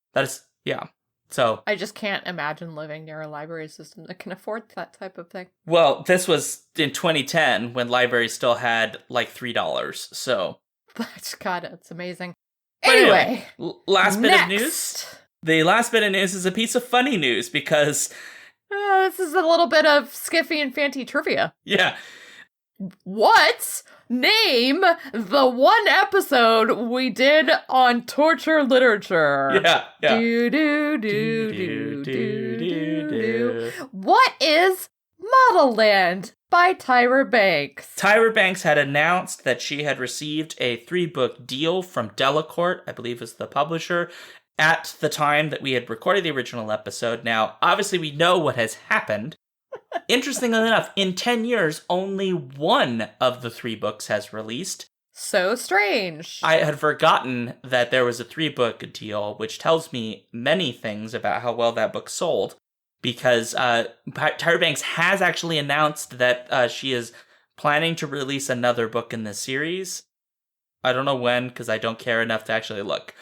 Yeah. So I just can't imagine living near a library system that can afford that type of thing. Well, this was in 2010 when libraries still had like $3. So God, it's amazing. But Anyway, last bit next. of news. The last bit of news is a piece of funny news because this is a little bit of Skiffy and Fanty trivia. yeah. What? Name the one episode we did on torture literature. Yeah. Do, do, do, do, do, do, do. What is Model Land by Tyra Banks? Tyra Banks had announced that she had received a 3-book deal from Delacorte, I believe is the publisher, at the time that we had recorded the original episode. Now, obviously we know what has happened. Interestingly enough, in 10 years, only one of the 3 books has released. So strange. I had forgotten that there was a 3-book deal, which tells me many things about how well that book sold. Because Tyra Banks has actually announced that she is planning to release another book in the series. I don't know when, because I don't care enough to actually look.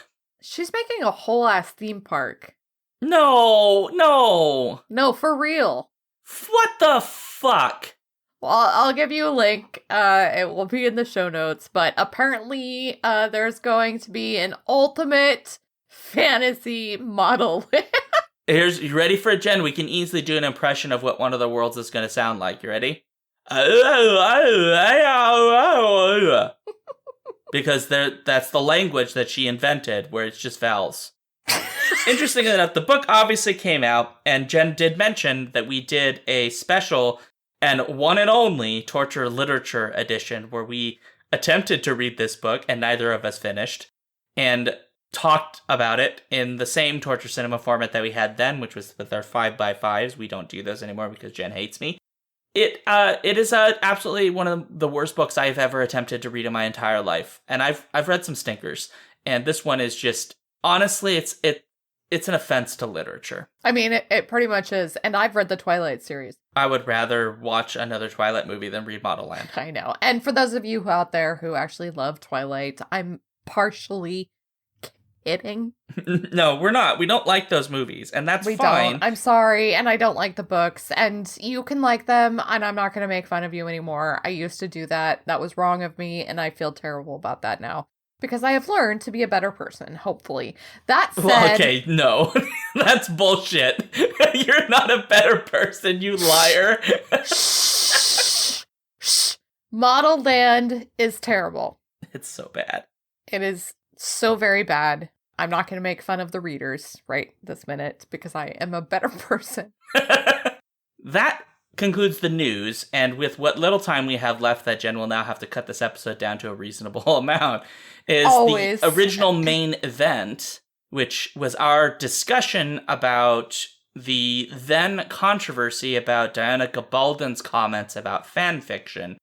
She's making a whole ass theme park. No. No, for real. What the fuck? Well, I'll give you a link. It will be in the show notes. But apparently, there's going to be an ultimate fantasy model. You ready for it, Jen? We can easily do an impression of what one of the worlds is going to sound like. You ready? Because that's the language that she invented, where it's just vowels. Interestingly enough, the book obviously came out, and Jen did mention that we did a special and one and only torture literature edition where we attempted to read this book, and neither of us finished, and talked about it in the same torture cinema format that we had then, which was with our 5x5s. We don't do those anymore because Jen hates me. It is absolutely one of the worst books I've ever attempted to read in my entire life, and I've read some stinkers, and this one is just honestly it's an offense to literature. I mean, it pretty much is. And I've read the Twilight series. I would rather watch another Twilight movie than read Model Land. I know. And for those of you out there who actually love Twilight, I'm partially kidding. No, we're not. We don't like those movies, and that's We fine. don't. I'm sorry, and I don't like the books, and you can like them, and I'm not going to make fun of you anymore. I used to do that. That was wrong of me, and I feel terrible about that now. Because I have learned to be a better person, hopefully. That said... Well, okay, no. That's bullshit. You're not a better person, you liar. Model Land is terrible. It's so bad. It is so very bad. I'm not going to make fun of the readers right this minute because I am a better person. That concludes the news, and with what little time we have left that Jen will now have to cut this episode down to a reasonable amount, is Always. The original main event, which was our discussion about the then controversy about Diana Gabaldon's comments about fan fiction.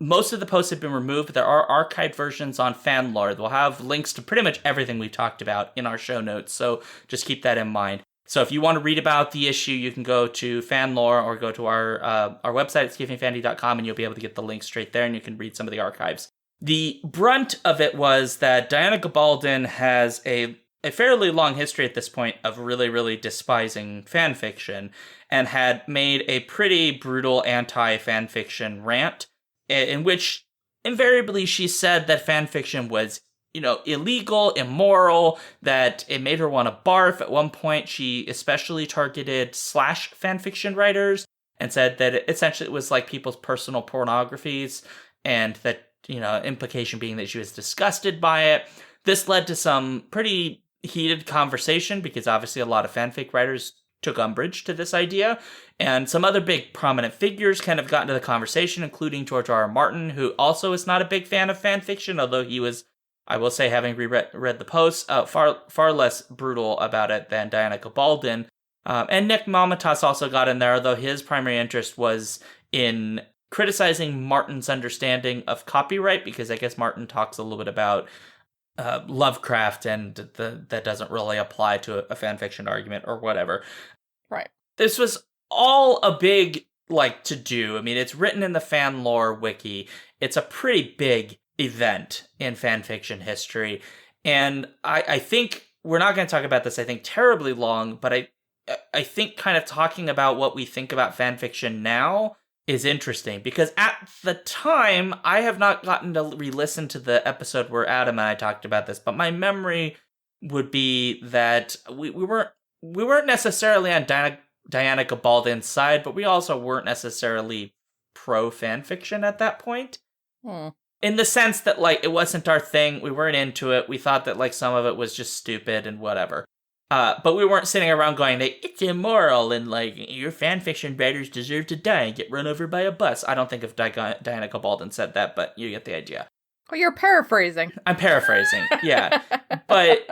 Most of the posts have been removed, but there are archived versions on FanLore. We'll have links to pretty much everything we've talked about in our show notes, so just keep that in mind. So if you want to read about the issue, you can go to FanLore or go to our website at skiffyfandy.com, and you'll be able to get the link straight there, and you can read some of the archives. The brunt of it was that Diana Gabaldon has a fairly long history at this point of really, really despising fanfiction, and had made a pretty brutal anti-fanfiction rant, in which invariably she said that fanfiction was, illegal, immoral, that it made her want to barf. At one point, she especially targeted slash fanfiction writers and said that essentially it was like people's personal pornographies, and that, implication being that she was disgusted by it. This led to some pretty heated conversation because obviously a lot of fanfic writers took umbrage to this idea, and some other big prominent figures kind of got into the conversation, including George R.R. Martin, who also is not a big fan of fanfiction, although he was, I will say, having read the posts, far less brutal about it than Diana Gabaldon. And Nick Malmatas also got in there, although his primary interest was in criticizing Martin's understanding of copyright, because I guess Martin talks a little bit about Lovecraft, and that doesn't really apply to a fanfiction argument or whatever. Right. This was all a big, to-do. I mean, it's written in the FanLore wiki. It's a pretty big event in fanfiction history. And I think, we're not going to talk about this, I think, terribly long, but I think kind of talking about what we think about fanfiction now is interesting, because at the time, I have not gotten to re-listen to the episode where Adam and I talked about this, but my memory would be that we weren't necessarily on Diana Gabaldon's side, but we also weren't necessarily pro fanfiction at that point. In the sense that, it wasn't our thing, we weren't into it, we thought that, some of it was just stupid and whatever. But we weren't sitting around going, it's immoral, and, your fanfiction writers deserve to die and get run over by a bus. I don't think if Diana Gabaldon said that, but you get the idea. Oh, you're paraphrasing. I'm paraphrasing, yeah. But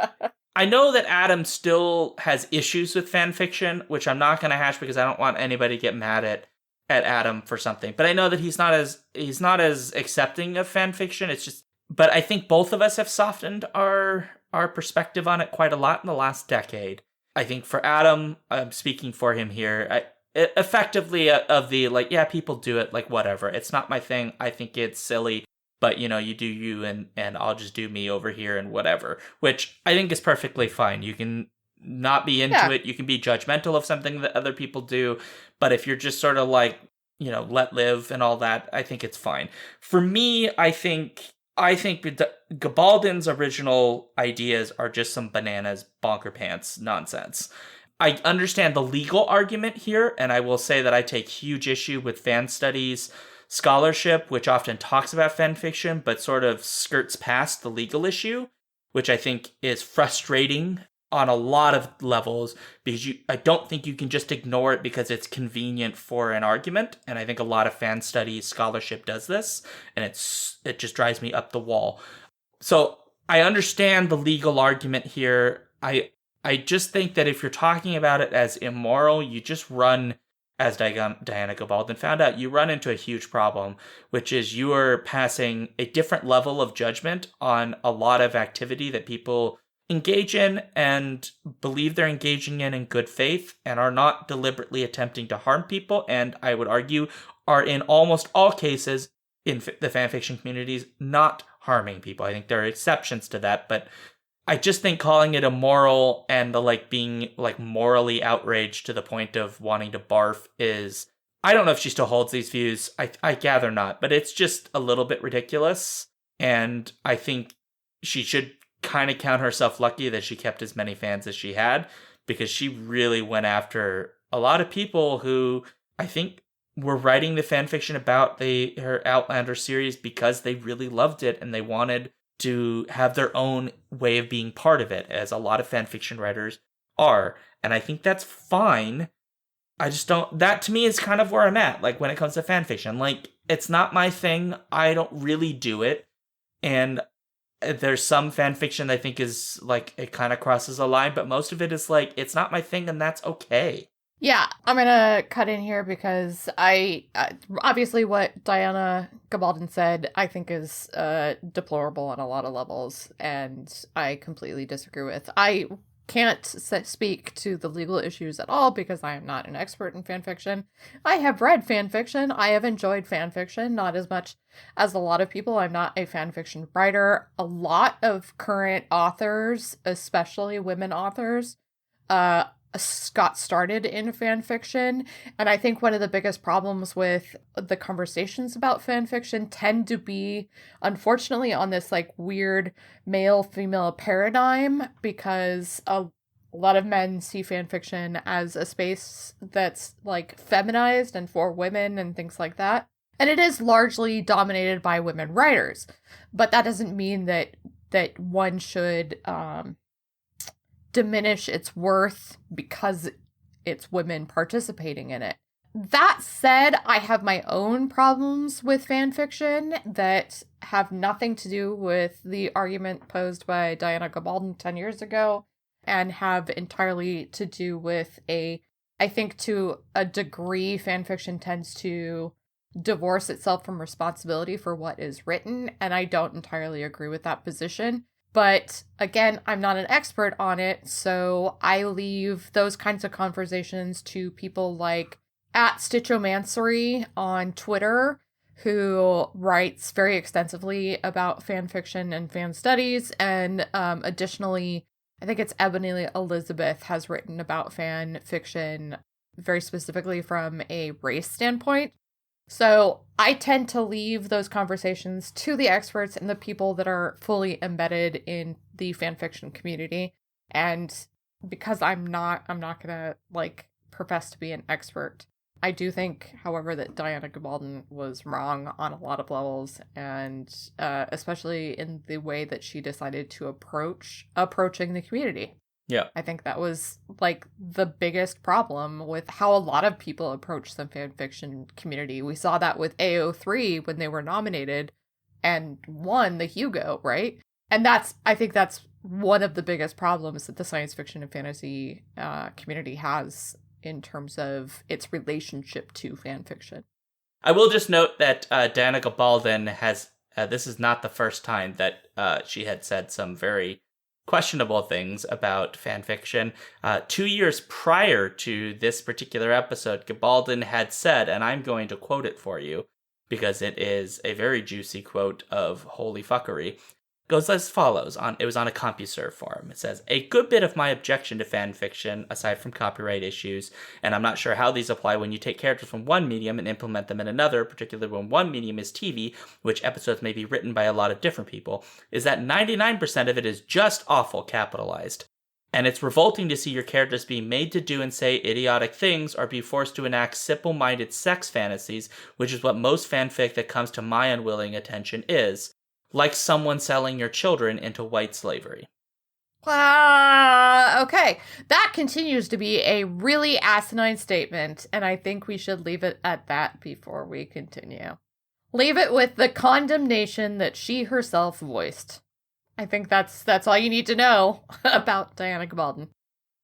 I know that Adam still has issues with fanfiction, which I'm not going to hash because I don't want anybody to get mad at Adam for something. But I know that he's not as accepting of fanfiction. It's just, but I think both of us have softened our perspective on it quite a lot in the last decade. I think for Adam, I'm speaking for him here, effectively of the, people do it, whatever. It's not my thing. I think it's silly, but, you do you, and I'll just do me over here and whatever, which I think is perfectly fine. You can not be into it. You can be judgmental of something that other people do. But if you're just sort of let live and all that, I think it's fine. For me, I think Gabaldon's original ideas are just some bananas, bonker pants nonsense. I understand the legal argument here, and I will say that I take huge issue with fan studies scholarship, which often talks about fanfiction, but sort of skirts past the legal issue, which I think is frustrating on a lot of levels, because I don't think you can just ignore it because it's convenient for an argument, and I think a lot of fan studies scholarship does this, and it just drives me up the wall. So I understand the legal argument here. I just think that if you're talking about it as immoral, you just run, as Diana Gabaldon found out, you run into a huge problem, which is you are passing a different level of judgment on a lot of activity that people engage in and believe they're engaging in good faith and are not deliberately attempting to harm people, and I would argue are in almost all cases in the fanfiction communities not harming people. I think there are exceptions to that, but I just think calling it immoral and the being morally outraged to the point of wanting to barf is, I don't know if she still holds these views. I gather not, but it's just a little bit ridiculous. And I think she should kind of count herself lucky that she kept as many fans as she had, because she really went after a lot of people who I think were writing the fanfiction about her Outlander series because they really loved it and they wanted to have their own way of being part of it, as a lot of fanfiction writers are. And I think that's fine. I just don't, that to me is kind of where I'm at, when it comes to fanfiction. It's not my thing. I don't really do it. And there's some fanfiction that I think is, it kind of crosses a line, but most of it is, it's not my thing, and that's okay. Yeah, I'm gonna cut in here because I obviously what Diana Gabaldon said I think is deplorable on a lot of levels, and I completely disagree with. I can't speak to the legal issues at all because I am not an expert in fanfiction. I have read fanfiction. I have enjoyed fanfiction, not as much as a lot of people. I'm not a fanfiction writer. A lot of current authors, especially women authors, got started in fan fiction, and I think one of the biggest problems with the conversations about fan fiction tend to be, unfortunately, on this weird male-female paradigm, because a lot of men see fan fiction as a space that's feminized and for women and things like that, and it is largely dominated by women writers, but that doesn't mean that one should diminish its worth because it's women participating in it. That said, I have my own problems with fanfiction that have nothing to do with the argument posed by Diana Gabaldon 10 years ago, and have entirely to do with I think to a degree, fanfiction tends to divorce itself from responsibility for what is written, and I don't entirely agree with that position. But again, I'm not an expert on it, so I leave those kinds of conversations to people like @Stitchomancery on Twitter, who writes very extensively about fan fiction and fan studies, and additionally, I think it's Ebony Elizabeth has written about fan fiction very specifically from a race standpoint. So I tend to leave those conversations to the experts and the people that are fully embedded in the fanfiction community. And because I'm not gonna profess to be an expert. I do think, however, that Diana Gabaldon was wrong on a lot of levels, and especially in the way that she decided to approaching the community. Yeah. I think that was the biggest problem with how a lot of people approach the fanfiction community. We saw that with AO3 when they were nominated and won the Hugo, right? And I think that's one of the biggest problems that the science fiction and fantasy community has in terms of its relationship to fanfiction. I will just note that Diana Gabaldon has, this is not the first time that she had said some very questionable things about fanfiction. 2 years prior to this particular episode, Gabaldon had said, and I'm going to quote it for you, because it is a very juicy quote of holy fuckery. Goes as follows. It was on a CompuServe forum. It says, "A good bit of my objection to fan fiction, aside from copyright issues, and I'm not sure how these apply when you take characters from one medium and implement them in another, particularly when one medium is TV, which episodes may be written by a lot of different people, is that 99% of it is just awful capitalized. And it's revolting to see your characters being made to do and say idiotic things or be forced to enact simple-minded sex fantasies, which is what most fanfic that comes to my unwilling attention is. Like someone selling your children into white slavery." Okay. That continues to be a really asinine statement, and I think we should leave it at that before we continue. Leave it with the condemnation that she herself voiced. I think that's all you need to know about Diana Gabaldon.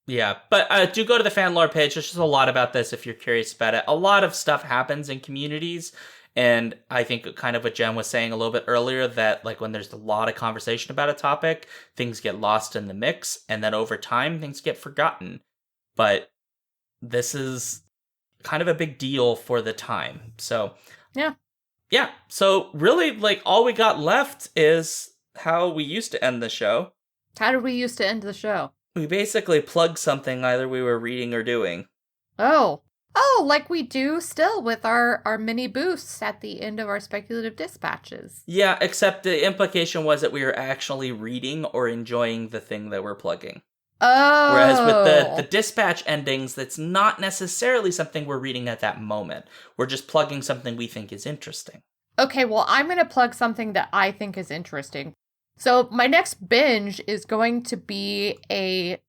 Yeah, but do go to the fan lore page. There's just a lot about this if you're curious about it. A lot of stuff happens in communities, And I think kind of what Jen was saying a little bit earlier, that like when there's a lot of conversation about a topic, things get lost in the mix, and then over time things get forgotten. But this is kind of a big deal for the time. So yeah. So really, like, all we got left is how we used to end the show. How did we used to end the show? We basically plugged something either we were reading or doing. Oh, like we do still with our mini boosts at the end of our speculative dispatches. Yeah, except the implication was that we were actually reading or enjoying the thing that we're plugging. Oh. Whereas with the dispatch endings, that's not necessarily something we're reading at that moment. We're just plugging something we think is interesting. Okay, well, I'm going to plug something that I think is interesting. So my next binge is going to be a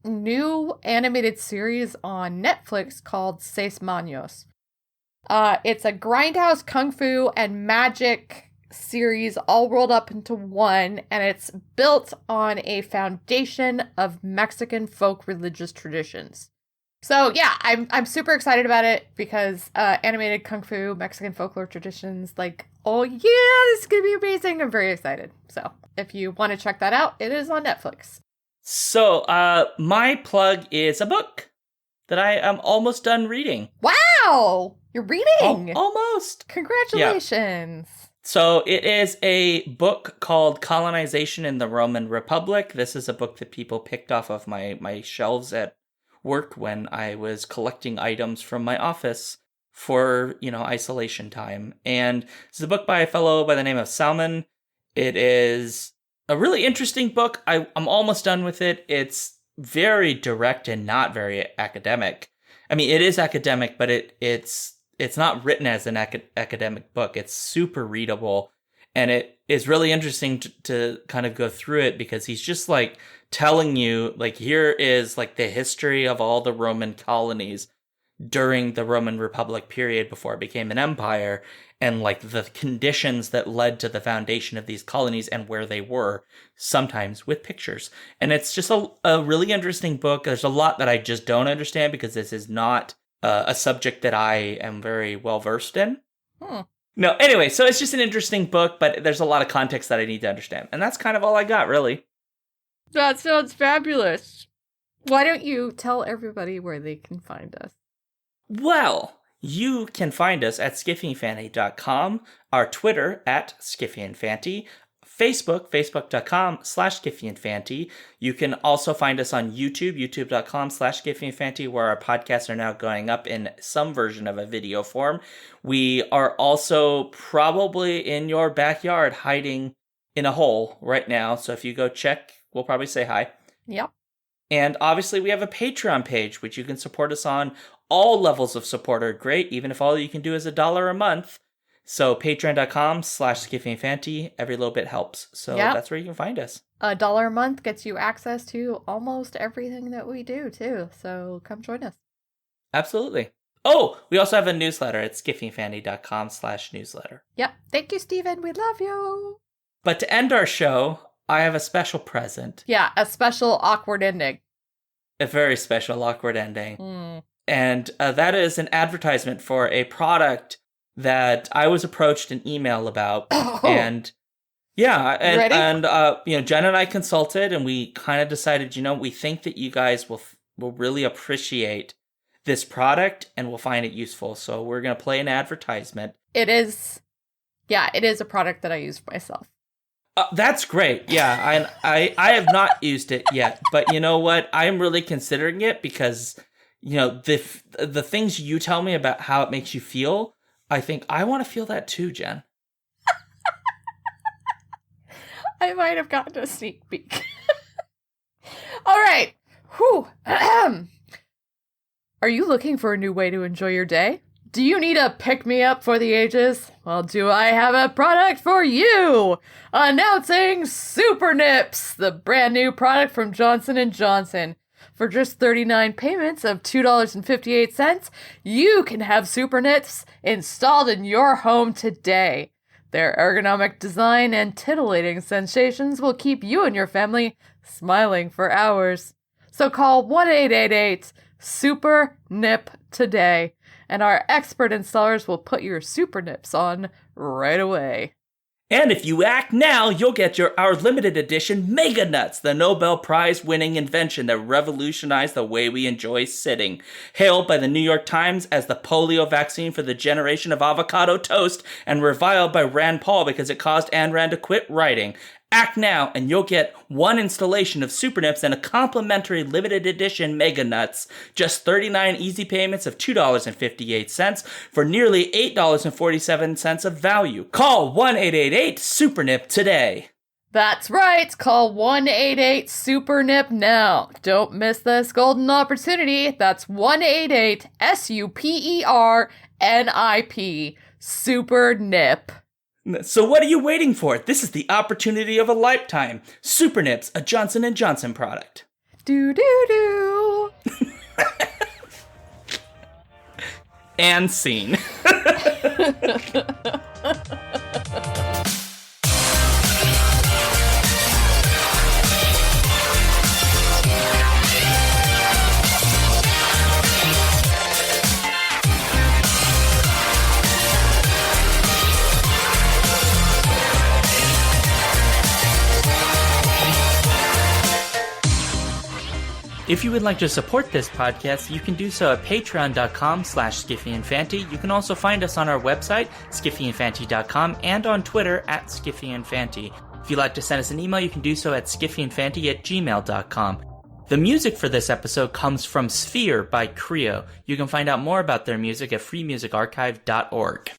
new animated series on Netflix called Seis Manos. It's a grindhouse kung fu and magic series all rolled up into one, and it's built on a foundation of Mexican folk religious traditions. So yeah, I'm super excited about it because animated kung fu, Mexican folklore traditions, like, oh yeah, this is gonna be amazing. I'm very excited. So if you want to check that out, it is on Netflix. So my plug is a book that I am almost done reading. Wow, you're reading. Almost. Congratulations. Yeah. So it is a book called Colonization in the Roman Republic. This is a book that people picked off of my shelves at work when I was collecting items from my office for, isolation time. And it's a book by a fellow by the name of Salman. It is a really interesting book. I'm almost done with it. It's very direct and not very academic. I mean, it is academic, but it's not written as an academic book. It's super readable, and it is really interesting to kind of go through it because he's just like telling you, like, here is like the history of all the Roman colonies during the Roman Republic period before it became an empire, and like the conditions that led to the foundation of these colonies and where they were, sometimes with pictures. And it's just a really interesting book. There's a lot that I just don't understand because this is not a subject that I am very well versed in. No, anyway, so it's just an interesting book, but there's a lot of context that I need to understand. And that's kind of all I got, really. That sounds fabulous. Why don't you tell everybody where they can find us? Well, you can find us at skiffyandfanty.com, our Twitter at skiffyandfanty, Facebook, facebook.com/skiffyandfanty. You can also find us on YouTube, youtube.com/skiffyandfanty, where our podcasts are now going up in some version of a video form. We are also probably in your backyard hiding in a hole right now, so if you go check, we'll probably say hi. Yep. And obviously we have a Patreon page, which you can support us on. All levels of support are great, even if all you can do is $1 a month. So patreon.com/skiffyandfanty. Every little bit helps. So That's where you can find us. $1 a month gets you access to almost everything that we do, too. So come join us. Absolutely. Oh, we also have a newsletter at skiffyandfanty.com/newsletter. Yep. Thank you, Steven. We love you. But to end our show, I have a special present. Yeah, a special awkward ending. A very special awkward ending. And that is an advertisement for a product that I was approached an email about. Oh. And yeah, Ready? and Jen and I consulted, and we kind of decided, we think that you guys will really appreciate this product and will find it useful. So we're going to play an advertisement. It is a product that I use for myself. That's great. Yeah, I have not used it yet, but you know what? I'm really considering it because, the things you tell me about how it makes you feel, I think I want to feel that too, Jen. I might have gotten a sneak peek. All right. Whew. Are you looking for a new way to enjoy your day? Do you need a pick-me-up for the ages? Well, do I have a product for you? Announcing Super Nips, the brand new product from Johnson & Johnson. For just 39 payments of $2.58, you can have Super Nips installed in your home today. Their ergonomic design and titillating sensations will keep you and your family smiling for hours. So call 1-888-SUPER-NIP today and our expert installers will put your super nips on right away. And if you act now, you'll get our limited edition Mega Nuts, the Nobel Prize-winning invention that revolutionized the way we enjoy sitting. Hailed by the New York Times as the polio vaccine for the generation of avocado toast, and reviled by Rand Paul because it caused Ayn Rand to quit writing. Act now, and you'll get one installation of Super Nips and a complimentary limited edition Mega Nuts. Just 39 easy payments of $2.58 for nearly $8.47 of value. Call 1-888-SUPERNIP today. That's right, call 1-888-SUPERNIP now. Don't miss this golden opportunity. That's 1-888-SUPERNIP, Super Nip. So what are you waiting for? This is the opportunity of a lifetime. Super Nips, a Johnson & Johnson product. Do-do-do. And scene. If you would like to support this podcast, you can do so at patreon.com/SkiffyandFanty. You can also find us on our website, skiffyandfanty.com, and on Twitter at skiffyandfanty. If you'd like to send us an email, you can do so at skiffyandfanty@gmail.com. The music for this episode comes from Sphere by Creo. You can find out more about their music at freemusicarchive.org.